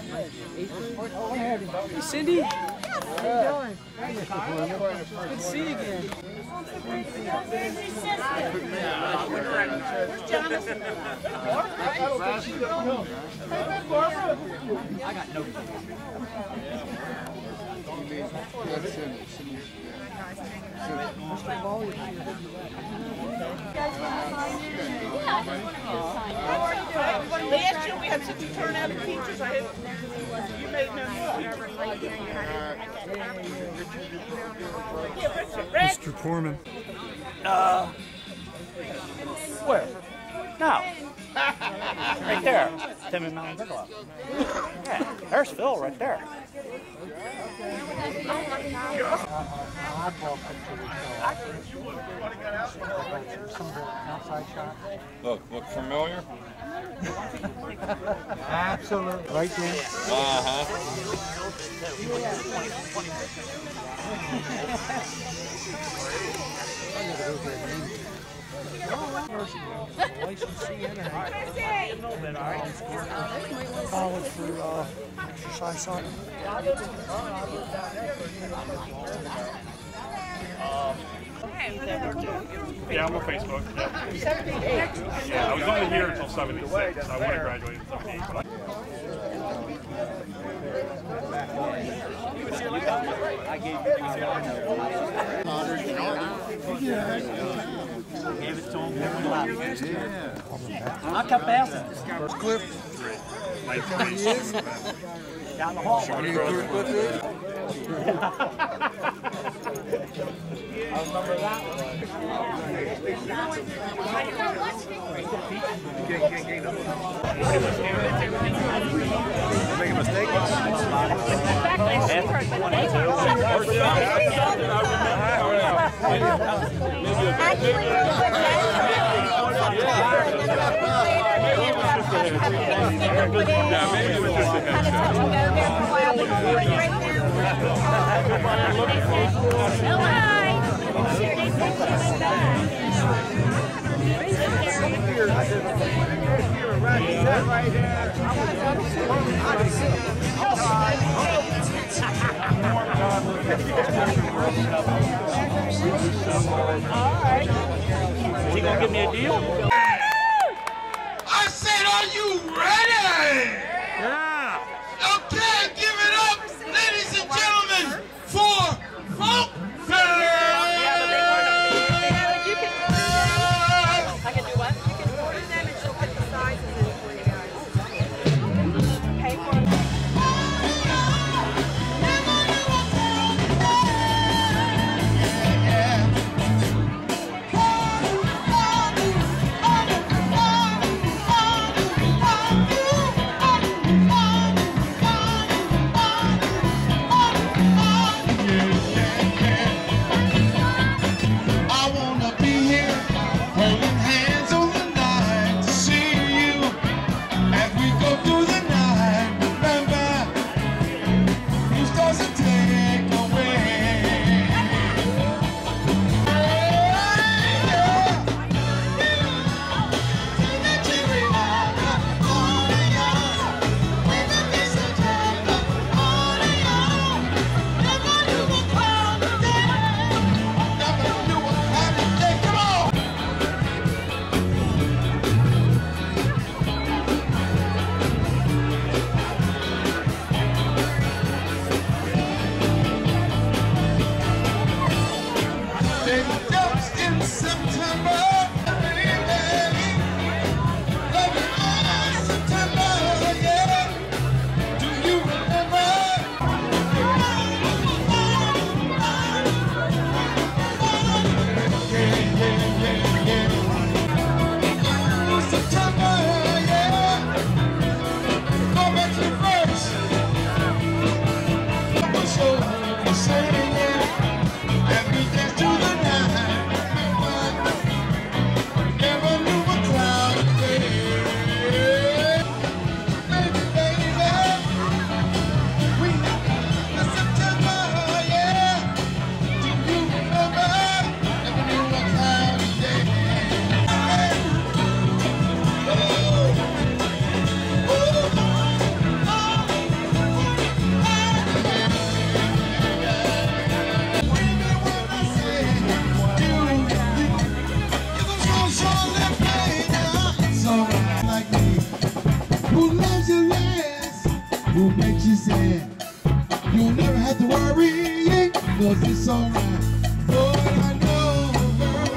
Hey, Cindy. How you doing? Good to see you again. Jonathan. I got no. Last year we had such a turnout of teachers. You made no Mr. Corman. Where? No. Right there. Tim and Mountain Bigelow. Yeah, there's Phil right there. Look familiar? Absolutely. Right there. College for exercise soccer. Yeah, I'm on Facebook. Yeah, I was only here until 76. I would have graduated in 78. But I gave it to him. I kept asking. first clip. Nice place. Down the hall. I remember that one. Make a mistake. Maybe it was just a headshot. Is he gonna give me a deal? I said, are you ready? Yeah. Okay, give it up, ladies and gentlemen, for Funk Fest! I can do what? You can order them and she'll put the sizes in for you guys. Pay for them. Yeah. who loves you less, who makes you sad. You'll never have to worry, cause it's alright. Boy, I know, girl,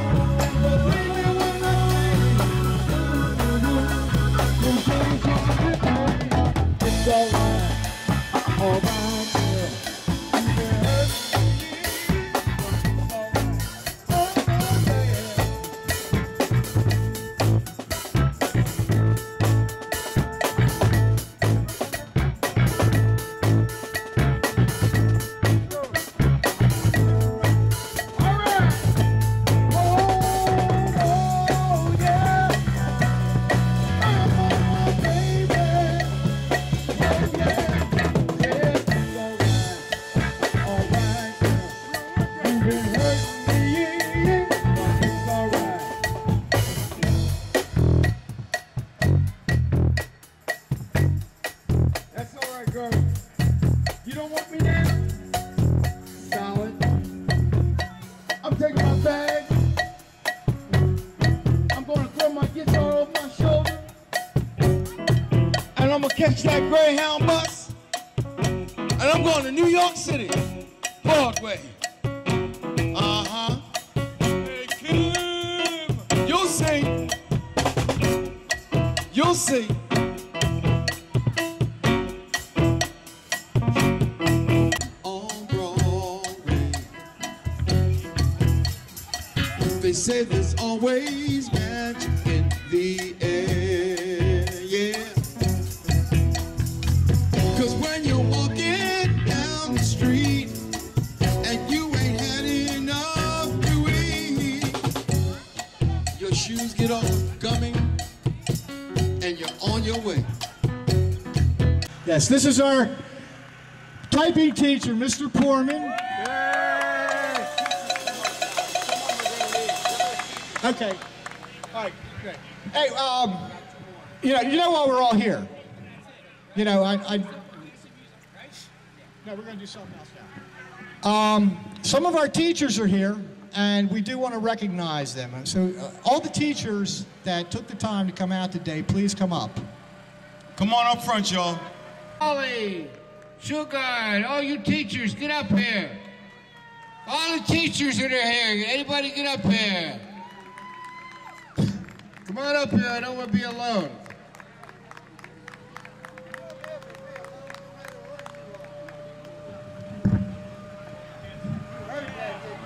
but baby, when it's alright, alright, girl. You don't want me now? Solid. I'm taking my bag. I'm gonna throw my guitar over my shoulder. And I'm gonna catch that Greyhound bus. And I'm going to New York City. Broadway. Uh-huh. Hey, Kim. You'll see. You'll see. They say there's always magic in the air, yeah. Cause when you're walking down the street and you ain't had enough to eat, your shoes get all gummy and you're on your way. Yes, this is our typing teacher, Mr. Poorman. Okay. All right. Great. Hey, you know why we're all here? You know, no, we're going to do something else now. Some of our teachers are here, and we do want to recognize them. So, all the teachers that took the time to come out today, please come up. Come on up front, y'all. Ollie, Sugar, all you teachers, get up here. All the teachers that are here, anybody get up here? Come on up here, I don't want to be alone.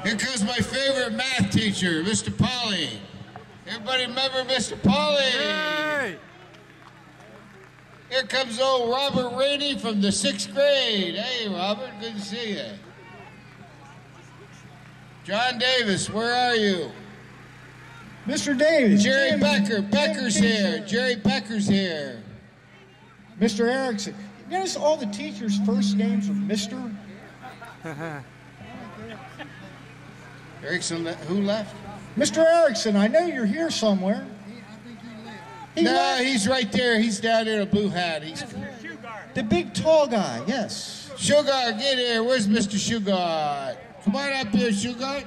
Here comes my favorite math teacher, Mr. Polly. Everybody remember Mr. Polly? Hey! Here comes old Robert Rainey from the 6th grade. Hey, Robert, good to see you. John Davis, where are you? Mr. Davis. Jerry Becker. Becker's here. Jerry Becker's here. Mr. Erickson. You notice all the teachers' first names are Mr.? Erickson, who left? Mr. Erickson, I know you're here somewhere. No, he's right there. He's down there in a blue hat. He's the big tall guy, yes. Sugar, get here. Where's Mr. Sugar? Come on up here, Sugar.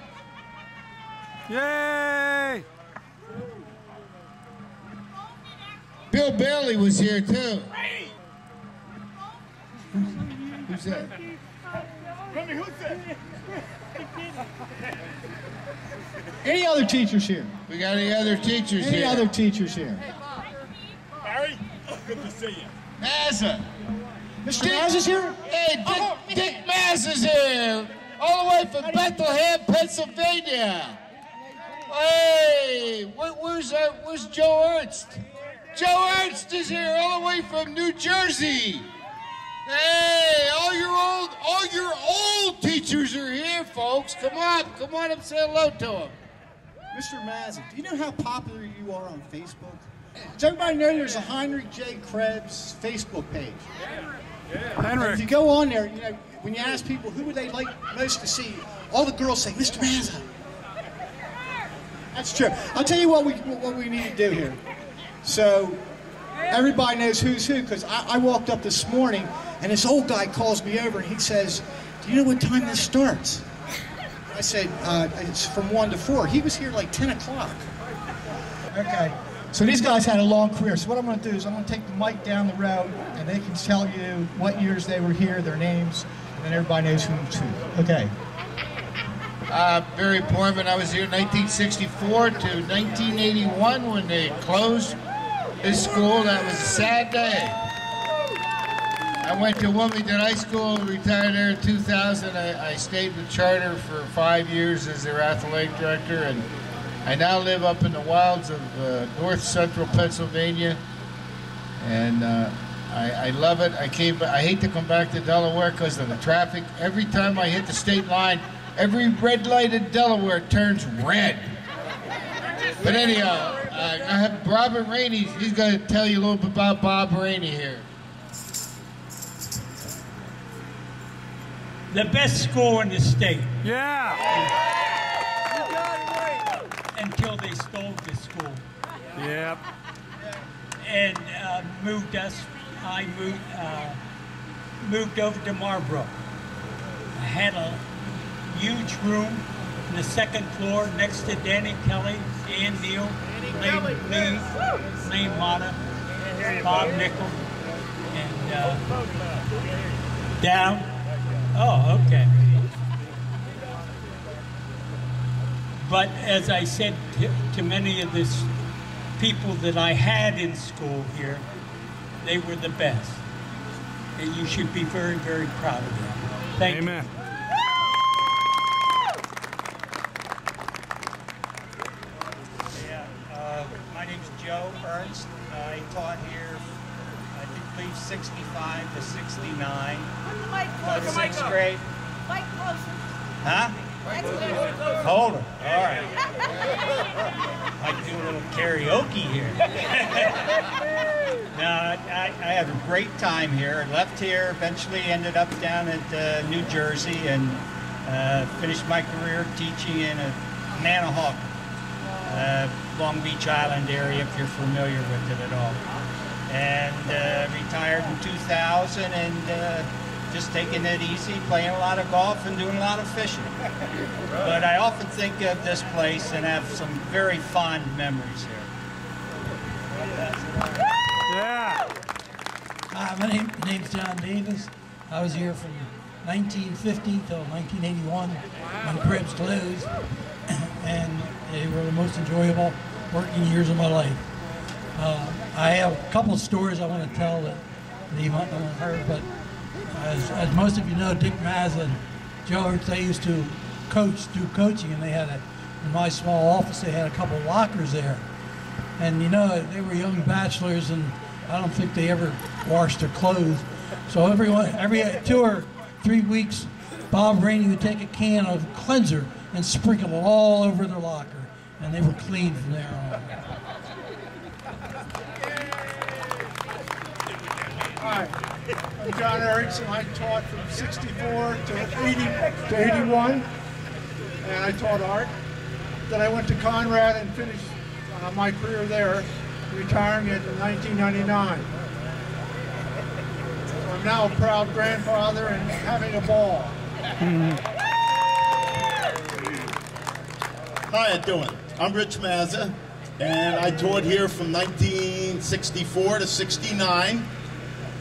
Yay! Bill Bailey was here too. Who's that? Any other teachers here? We got any other teachers Any here? other teachers here? Barry, good to see you. Mazza. Mr. Maz is here? Hey, Dick Maz is here. All the way from Bethlehem, Pennsylvania. Hey, where's Joe Ernst? Joe Ernst is here all the way from New Jersey. Hey, all your old teachers are here, folks. Come on up and say hello to them. Mr. Mazza, do you know how popular you are on Facebook? Does everybody know there's a Heinrich J. Krebs Facebook page? Henrik. If you go on there, you know, when you ask people who would they like most to see, all the girls say, Mr. Mazza. That's true. I'll tell you what we need to do here. So everybody knows who's who, because I walked up this morning and this old guy calls me over and he says, do you know what time this starts? I said, it's from 1 to 4. He was here like 10 o'clock. Okay. So these guys had a long career. So what I'm going to do is I'm going to take the mic down the road, and they can tell you what years they were here, their names, and then everybody knows who's who. Okay. Very important. I was here in 1964 to 1981 when they closed this school. That was a sad day. I went to Wilmington High School, retired there in 2000. I stayed with Charter for 5 years as their athletic director, and I now live up in the wilds of north central Pennsylvania, and I love it. I hate to come back to Delaware because of the traffic. Every time I hit the state line, every red light in Delaware turns red. But anyhow, I have Robert Rainey. He's going to tell you a little bit about Bob Rainey here. The best school in the state. Yeah. Until they stole the school. Yep. And moved us. I moved over to Marlboro. I had a huge room in the second floor next to Danny Kelly, Dan Neal, Lane Mata, Bob Nickel, and down. Oh, okay. But as I said to many of the people that I had in school here, they were the best. And you should be very, very proud of them. Thank you. Amen. My name's Joe Ernst. I taught here, I believe, 65 to 69. Mic closer. 6th grade. Mic closer. Huh? Hold her. All right. I can do a little karaoke here. No, I had a great time here. I left here, eventually ended up down at New Jersey, and finished my career teaching in Manahawk, Long Beach Island area, if you're familiar with it at all. And retired in 2000, and just taking it easy, playing a lot of golf and doing a lot of fishing. But I often think of this place and have some very fond memories here. Yeah. Hi, my name's John Davis. I was here from 1950 till 1981 when Krebs closed, and they were the most enjoyable working years of my life. I have a couple of stories I want to tell that you might not have heard, but as most of you know, Dick Mazza and Joe Ernst, they used to do coaching, and they had in my small office, they had a couple of lockers there. And you know, they were young bachelors, and I don't think they ever washed their clothes. So every 2 or 3 weeks, Bob Rainey would take a can of cleanser and sprinkle it all over their locker, and they were clean from there on. Hi, I'm John Ernst, and I taught from 64 to 81, and I taught art. Then I went to Conrad and finished my career there, retiring in 1999. So I'm now a proud grandfather and having a ball. How you doing? I'm Rich Mazza, and I taught here from 1964 to 69.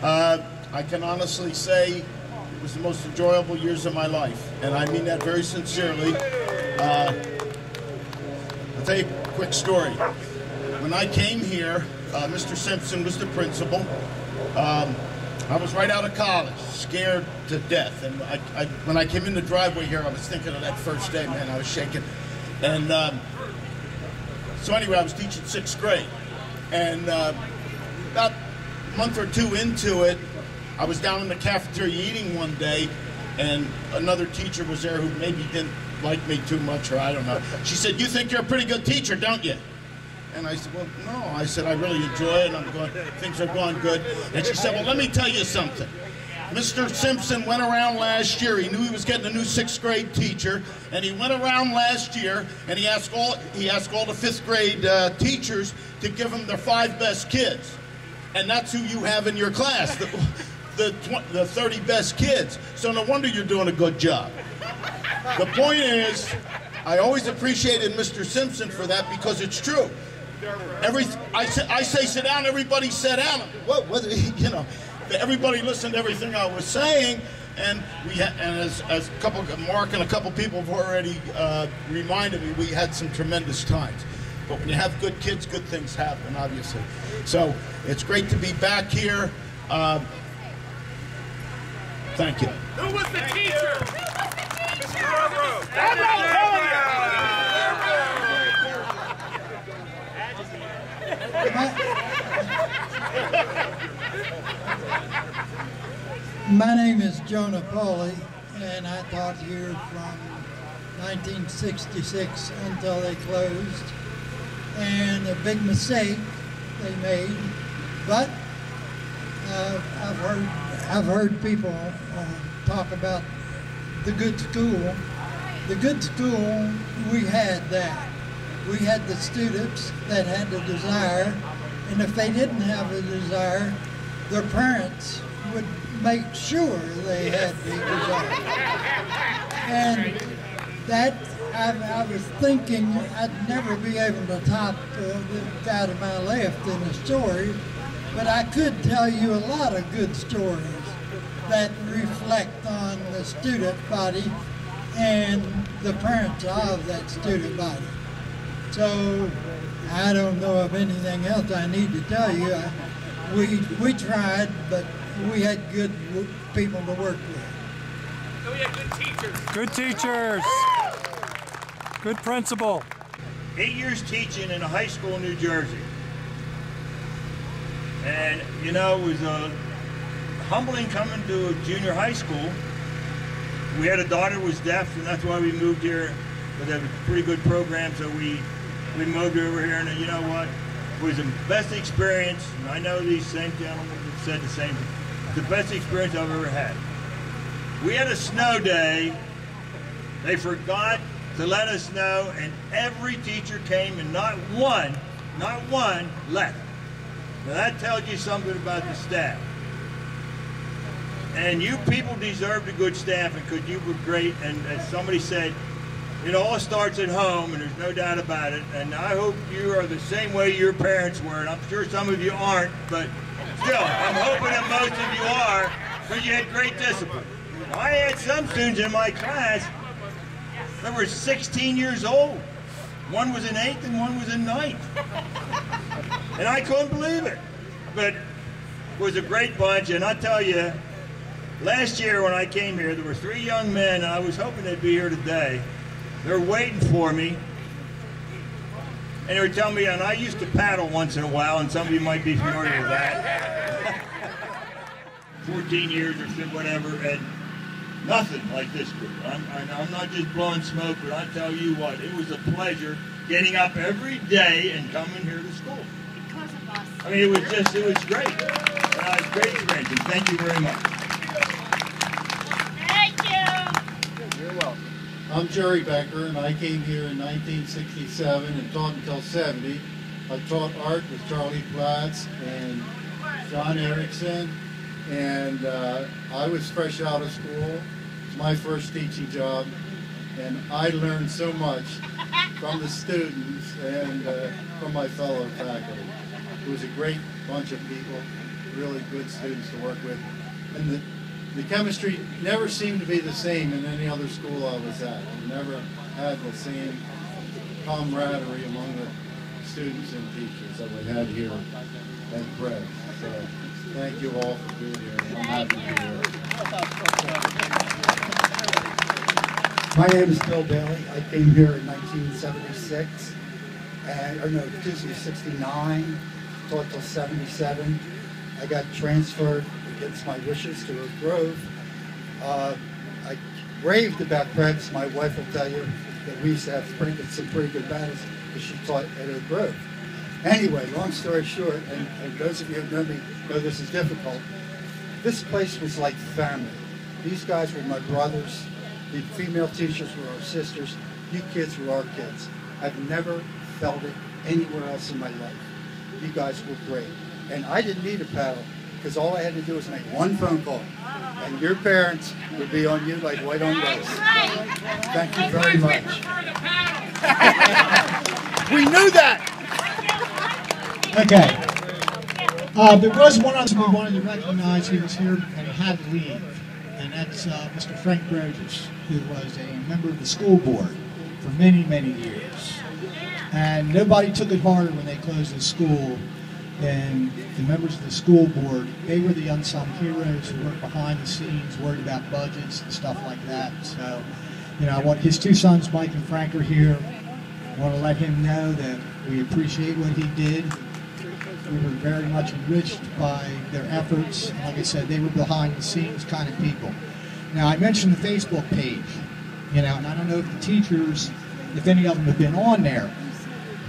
I can honestly say it was the most enjoyable years of my life, and I mean that very sincerely. I'll tell you a quick story. When I came here, Mr. Simpson was the principal. I was right out of college, scared to death, and when I came in the driveway here, I was thinking of that first day, man, I was shaking. And so anyway, I was teaching 6th grade, and about a month or two into it, I was down in the cafeteria eating one day, and another teacher was there who maybe didn't like me too much, or I don't know. She said, "You think you're a pretty good teacher, don't you?" And I said, "Well, no." I said, "I really enjoy it, and things are going good." And she said, "Well, let me tell you something. Mr. Simpson went around last year. He knew he was getting a new 6th grade teacher, and he went around last year and he asked all the 5th grade teachers to give him their 5 best kids, and that's who you have in your class, the 30 best kids. So no wonder you're doing a good job." The point is, I always appreciated Mr. Simpson for that because it's true. I say sit down, everybody sat down. What, you know, everybody listened to everything I was saying, and as a couple, Mark and a couple people have already reminded me, we had some tremendous times. But when you have good kids, good things happen, obviously. So it's great to be back here. Thank you. Who was the teacher? My name is Jonah Pauly, and I taught here from 1966 until they closed. And a big mistake they made, but I've heard people talk about the good school. The good school, we had that. We had the students that had the desire, and if they didn't have the desire, their parents would make sure they had the desire. And that, I was thinking I'd never be able to top the guy to my left in the story, but I could tell you a lot of good stories that reflect on the student body and the parents of that student body. So I don't know of anything else I need to tell you. We tried, but we had good people to work with. So we had good teachers. Good teachers. Good principal. 8 years teaching in a high school in New Jersey. And, you know, it was humbling coming to a junior high school. We had a daughter who was deaf, and that's why we moved here. But they have a pretty good program, so we moved over here, and you know what? It was the best experience, and I know these same gentlemen have said the same thing. It's the best experience I've ever had. We had a snow day. They forgot to let us know, and every teacher came, and not one left. Now that tells you something about the staff. And you people deserved a good staff, and because you were great, and as somebody said, it all starts at home, and there's no doubt about it. And I hope you are the same way your parents were, and I'm sure some of you aren't, but still, I'm hoping that most of you are, because you had great discipline. I had some students in my class that were 16 years old. One was in 8th and one was in 9th. And I couldn't believe it. But it was a great bunch, and I tell you, last year when I came here, there were 3 young men, and I was hoping they'd be here today. They're waiting for me, and they were telling me, and I used to paddle once in a while, and some of you might be familiar with that. 14 years or whatever, and nothing like this group. I'm not just blowing smoke, but I tell you what, it was a pleasure getting up every day and coming here to school. Because of us. I mean, it was great. It was a great experience, and thank you very much. Thank you. You're welcome. I'm Jerry Becker, and I came here in 1967 and taught until 70. I taught art with Charlie Platts and John Erickson, and I was fresh out of school. It was my first teaching job, and I learned so much from the students and from my fellow faculty. It was a great bunch of people, really good students to work with, and the chemistry never seemed to be the same in any other school I was at. We never had the same camaraderie among the students and teachers that we had here at Krebs. So thank you all for being here. I'm happy to be here. My name is Bill Bailey. I came here in 1976, or no, excuse me, 69, taught till 77. I got transferred against my wishes to Oak Grove. I raved about Krebs. My wife will tell you that we used to have some pretty good battles because she taught at Oak Grove. Anyway, long story short, and those of you who know me know this is difficult, this place was like family. These guys were my brothers. The female teachers were our sisters. You kids were our kids. I've never felt it anywhere else in my life. You guys were great. And I didn't need a paddle, because all I had to do was make one phone call, and your parents would be on you like white on rice. Thank you very much. We knew that! Okay. There was one other we wanted to recognize. He was here and he had to leave. And that's Mr. Frank Rogers, who was a member of the school board for many, many years. And nobody took it harder when they closed the school. And the members of the school board, they were the unsung heroes who worked behind the scenes, worried about budgets and stuff like that. So, you know, I want his two sons, Mike and Frank, are here. I want to let him know that we appreciate what he did. We were very much enriched by their efforts. And like I said, they were behind the scenes kind of people. Now, I mentioned the Facebook page, you know, and I don't know if the teachers, if any of them have been on there,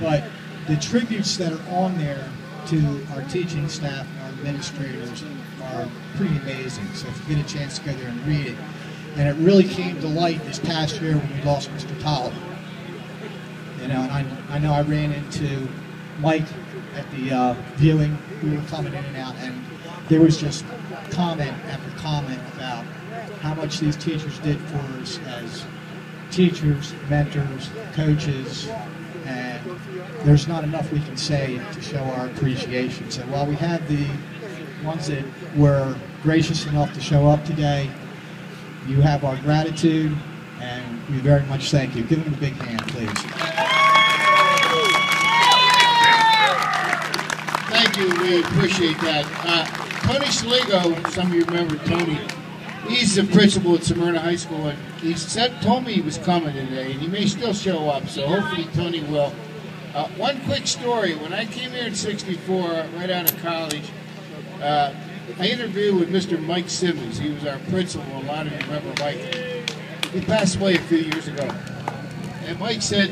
but the tributes that are on there to our teaching staff and our administrators are pretty amazing. So if you get a chance to go there and read it. And it really came to light this past year when we lost Mr. Tolliver. You know, and I know I ran into Mike at the viewing. We were coming in and out, and there was just comment after comment about how much these teachers did for us as teachers, mentors, coaches, and there's not enough we can say to show our appreciation. So while we have the ones that were gracious enough to show up today, you have our gratitude, and we very much thank you. Give them a big hand, please. Thank you, we appreciate that. Tony Sligo, some of you remember Tony, he's the principal at Smyrna High School, and he told me he was coming today, and he may still show up, so hopefully Tony will. One quick story, when I came here in '64, right out of college, I interviewed with Mr. Mike Simmons. He was our principal. A lot of you remember Mike. He passed away a few years ago. And Mike said,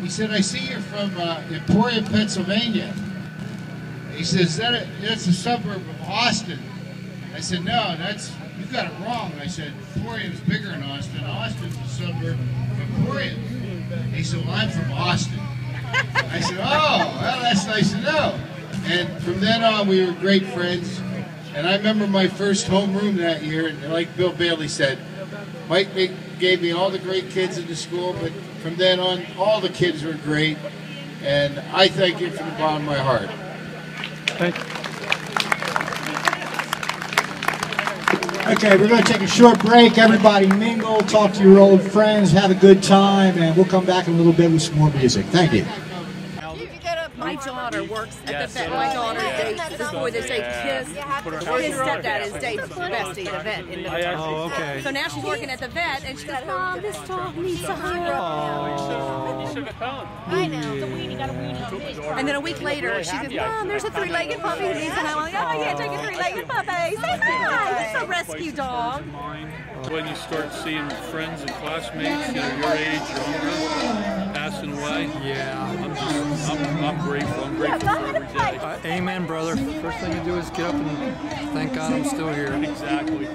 he said, I see you're from Emporia, Pennsylvania. He says, that's a suburb of Austin. I said, no, you got it wrong. I said, Emporia's bigger than Austin. Austin's a suburb of Emporia. He said, well, I'm from Austin. I said, oh, well, that's nice to know. And from then on, we were great friends. And I remember my first homeroom that year, and like Bill Bailey said, Mike gave me all the great kids in the school, but from then on, all the kids were great. And I thank you from the bottom of my heart. Thank you. Okay, we're going to take a short break. Everybody mingle, talk to your old friends, have a good time, and we'll come back in a little bit with some more music. Thank you. My daughter works at the vet. My daughter dates this boy that say Kiss. His stepdad is Dave's bestie at the vet in Middletown. Oh, okay. So now she's working at the vet, and she goes, Mom, this dog needs a hug. You should have come. I know. The weenie got a weenie. And then a week later, she goes, Mom, there's a three-legged puppy. And I'm like, oh, yeah, take a three-legged puppy. Say hi. It's a rescue dog. When you start seeing friends and classmates, you know, your age, younger, passing away, I'm grateful. I'm grateful for every day. Amen, brother. First thing you do is get up and thank God I'm still here. Exactly.